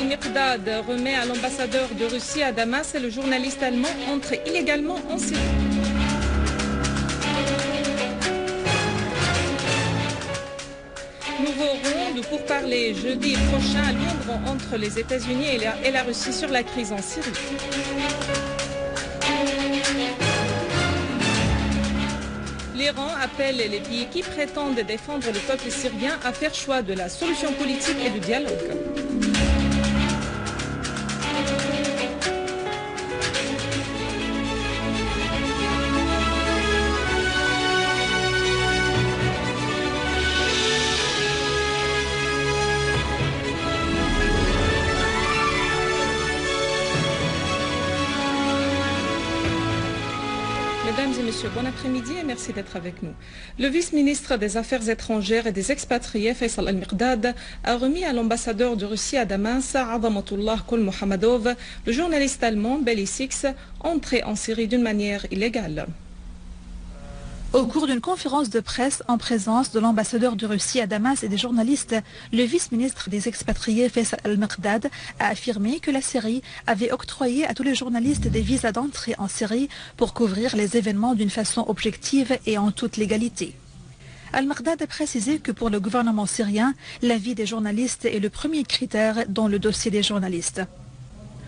Al-Miqdad remet à l'ambassadeur de Russie à Damas et le journaliste allemand entre illégalement en Syrie. Nouveau round pour parler jeudi prochain à Londres entre les États-Unis et la Russie sur la crise en Syrie. L'Iran appelle les pays qui prétendent défendre le peuple syrien à faire choix de la solution politique et du dialogue. Mesdames et messieurs, bon après-midi et merci d'être avec nous. Le vice-ministre des Affaires étrangères et des expatriés, Faisal Al-Miqdad, a remis à l'ambassadeur de Russie à Damas, Azamatullah Kolmohammadov, le journaliste allemand Belly Six, entré en Syrie d'une manière illégale. Au cours d'une conférence de presse en présence de l'ambassadeur de Russie à Damas et des journalistes, le vice-ministre des expatriés Faisal Al-Miqdad a affirmé que la Syrie avait octroyé à tous les journalistes des visas d'entrée en Syrie pour couvrir les événements d'une façon objective et en toute légalité. Al-Miqdad a précisé que pour le gouvernement syrien, l'avis des journalistes est le premier critère dans le dossier des journalistes.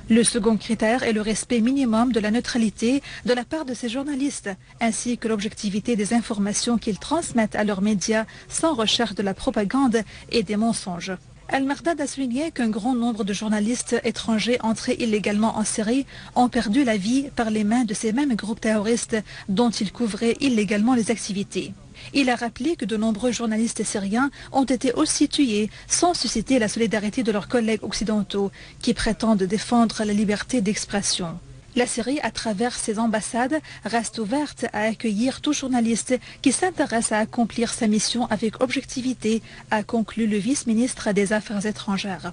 Le second critère est le respect minimum de la neutralité de la part de ces journalistes, ainsi que l'objectivité des informations qu'ils transmettent à leurs médias sans recherche de la propagande et des mensonges. Al-Miqdad a souligné qu'un grand nombre de journalistes étrangers entrés illégalement en Syrie ont perdu la vie par les mains de ces mêmes groupes terroristes dont ils couvraient illégalement les activités. Il a rappelé que de nombreux journalistes syriens ont été aussi tués sans susciter la solidarité de leurs collègues occidentaux qui prétendent défendre la liberté d'expression. La Syrie, à travers ses ambassades, reste ouverte à accueillir tout journaliste qui s'intéresse à accomplir sa mission avec objectivité, a conclu le vice-ministre des Affaires étrangères.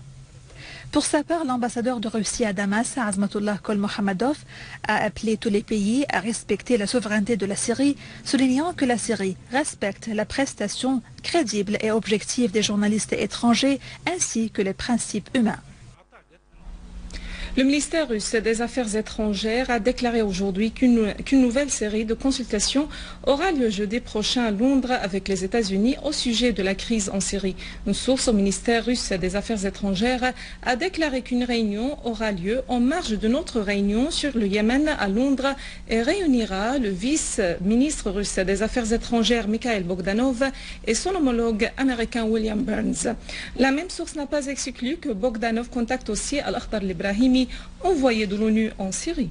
Pour sa part, l'ambassadeur de Russie à Damas, Azamatullah Kolmohammadov, a appelé tous les pays à respecter la souveraineté de la Syrie, soulignant que la Syrie respecte la prestation crédible et objective des journalistes étrangers ainsi que les principes humains. Le ministère russe des Affaires étrangères a déclaré aujourd'hui qu'une nouvelle série de consultations aura lieu jeudi prochain à Londres avec les États-Unis au sujet de la crise en Syrie. Une source au ministère russe des Affaires étrangères a déclaré qu'une réunion aura lieu en marge de notre réunion sur le Yémen à Londres et réunira le vice-ministre russe des Affaires étrangères Mikhail Bogdanov et son homologue américain William Burns. La même source n'a pas exclu que Bogdanov contacte aussi Al-Akhdar al-Ibrahimi, envoyé de l'ONU en Syrie.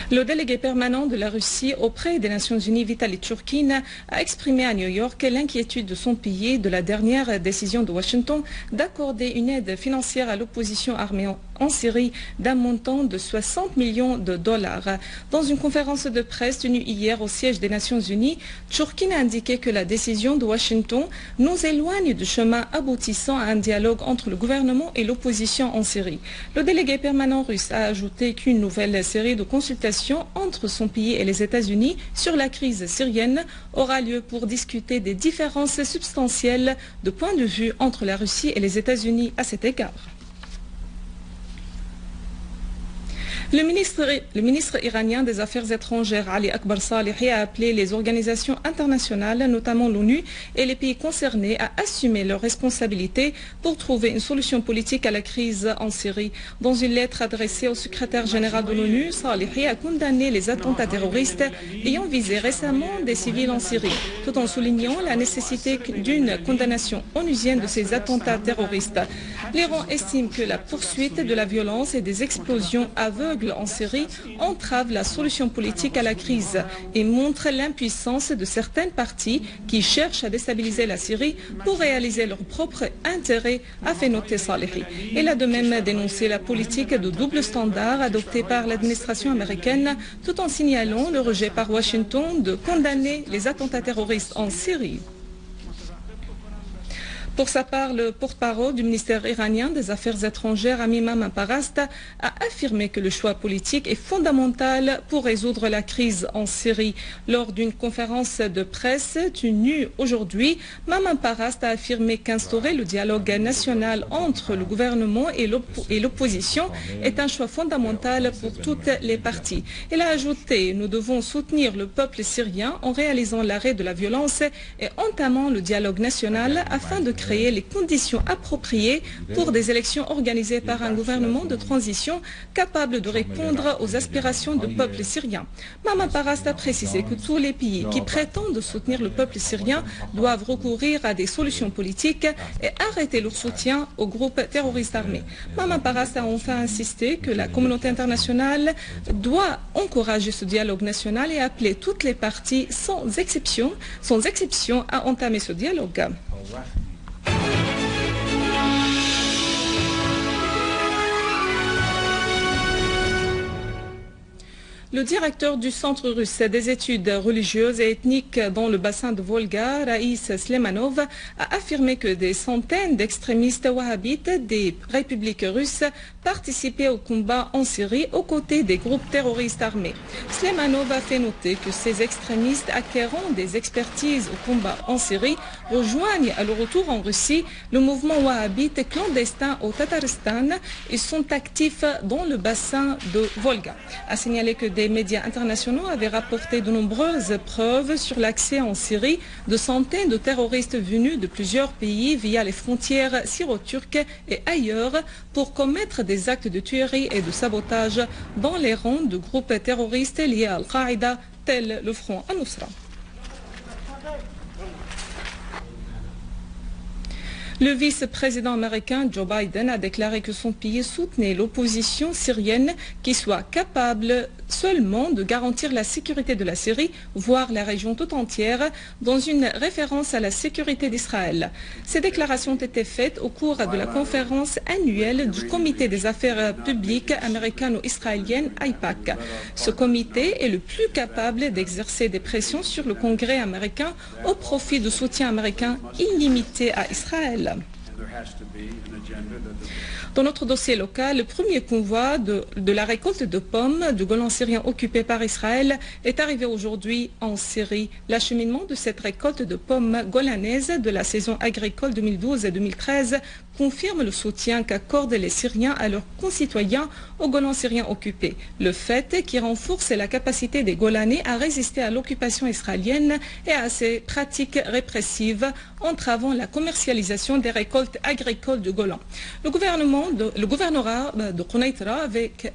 Le délégué permanent de la Russie auprès des Nations Unies, Vitaly Churkin, a exprimé à New York l'inquiétude de son pays de la dernière décision de Washington d'accorder une aide financière à l'opposition armée en Syrie d'un montant de 60 millions de dollars. Dans une conférence de presse tenue hier au siège des Nations Unies, Churkin a indiqué que la décision de Washington nous éloigne du chemin aboutissant à un dialogue entre le gouvernement et l'opposition en Syrie. Le délégué permanent russe a ajouté qu'une nouvelle série de consultations entre son pays et les États-Unis sur la crise syrienne aura lieu pour discuter des différences substantielles de point de vue entre la Russie et les États-Unis à cet égard. Le ministre iranien des Affaires étrangères, Ali Akbar Salehi, a appelé les organisations internationales, notamment l'ONU, et les pays concernés à assumer leurs responsabilités pour trouver une solution politique à la crise en Syrie. Dans une lettre adressée au secrétaire général de l'ONU, Salehi a condamné les attentats terroristes ayant visé récemment des civils en Syrie, tout en soulignant la nécessité d'une condamnation onusienne de ces attentats terroristes. L'Iran estime que la poursuite de la violence et des explosions aveugles en Syrie entrave la solution politique à la crise et montre l'impuissance de certaines parties qui cherchent à déstabiliser la Syrie pour réaliser leurs propres intérêts, a fait noter Salehi. Elle a de même dénoncé la politique de double standard adoptée par l'administration américaine tout en signalant le rejet par Washington de condamner les attentats terroristes en Syrie. Pour sa part, le porte-parole du ministère iranien des Affaires étrangères, Ami Maman Parast, a affirmé que le choix politique est fondamental pour résoudre la crise en Syrie. Lors d'une conférence de presse tenue aujourd'hui, Maman Parast a affirmé qu'instaurer le dialogue national entre le gouvernement et l'opposition est un choix fondamental pour toutes les parties. Elle a ajouté: nous devons soutenir le peuple syrien en réalisant l'arrêt de la violence et entamant le dialogue national afin de créer les conditions appropriées pour des élections organisées par un gouvernement de transition capable de répondre aux aspirations du peuple syrien. Maman Parast a précisé que tous les pays qui prétendent soutenir le peuple syrien doivent recourir à des solutions politiques et arrêter leur soutien aux groupes terroristes armés. Maman Parast a enfin insisté que la communauté internationale doit encourager ce dialogue national et appeler toutes les parties sans exception à entamer ce dialogue. Le directeur du Centre russe des études religieuses et ethniques dans le bassin de Volga, Raïs Slemanov, a affirmé que des centaines d'extrémistes wahhabites des républiques russes participaient au combat en Syrie aux côtés des groupes terroristes armés. Slemanov a fait noter que ces extrémistes acquérant des expertises au combat en Syrie rejoignent à leur retour en Russie le mouvement wahhabite clandestin au Tatarstan et sont actifs dans le bassin de Volga. A signalé que des médias internationaux avaient rapporté de nombreuses preuves sur l'accès en Syrie de centaines de terroristes venus de plusieurs pays via les frontières syro-turques et ailleurs pour commettre des actes de tuerie et de sabotage dans les rangs de groupes terroristes liés à Al-Qaïda, tels le Front Al-Nusra. Le vice-président américain Joe Biden a déclaré que son pays soutenait l'opposition syrienne qui soit capable seulement de garantir la sécurité de la Syrie, voire la région tout entière, dans une référence à la sécurité d'Israël. Ces déclarations ont été faites au cours de la conférence annuelle du Comité des affaires publiques américano-israéliennes AIPAC. Ce comité est le plus capable d'exercer des pressions sur le Congrès américain au profit de soutien américain illimité à Israël. Dans notre dossier local, le premier convoi de la récolte de pommes du Golan syrien occupé par Israël est arrivé aujourd'hui en Syrie. L'acheminement de cette récolte de pommes golanaises de la saison agricole 2012 et 2013 confirme le soutien qu'accordent les Syriens à leurs concitoyens au Golan syrien occupé. Le fait qui renforce la capacité des Golanais à résister à l'occupation israélienne et à ses pratiques répressives entravant la commercialisation des récoltes agricoles du Golan. Le gouvernorat de Quneitra,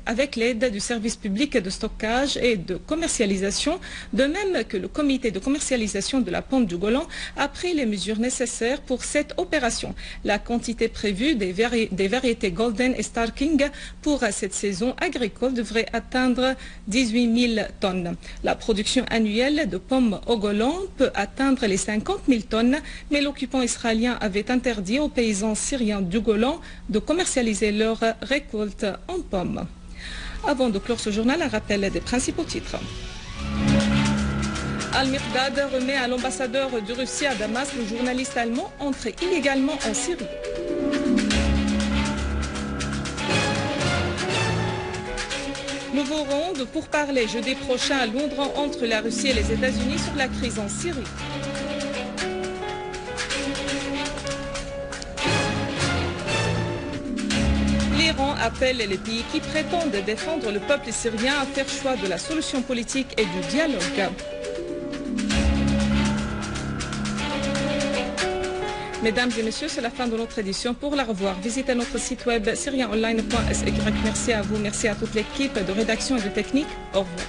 avec l'aide du service public de stockage et de commercialisation, de même que le comité de commercialisation de la pomme du Golan, a pris les mesures nécessaires pour cette opération. La quantité prévue des variétés Golden et Star King pour cette saison agricole devrait atteindre 18 000 tonnes. La production annuelle de pommes au Golan peut atteindre les 50 000 tonnes, mais l'occupant israélien avait interdit aux paysans syriens du Golan de commercialiser leur récolte en pommes. Avant de clore ce journal, un rappel des principaux titres. Al-Miqdad remet à l'ambassadeur de Russie à Damas le journaliste allemand entré illégalement en Syrie. Nouveau round pour parler jeudi prochain à Londres entre la Russie et les États-Unis sur la crise en Syrie. L'Iran appelle les pays qui prétendent défendre le peuple syrien à faire choix de la solution politique et du dialogue. Mesdames et messieurs, c'est la fin de notre édition. Pour la revoir, visitez notre site web syrienonline.sy. Merci à vous, merci à toute l'équipe de rédaction et de technique. Au revoir.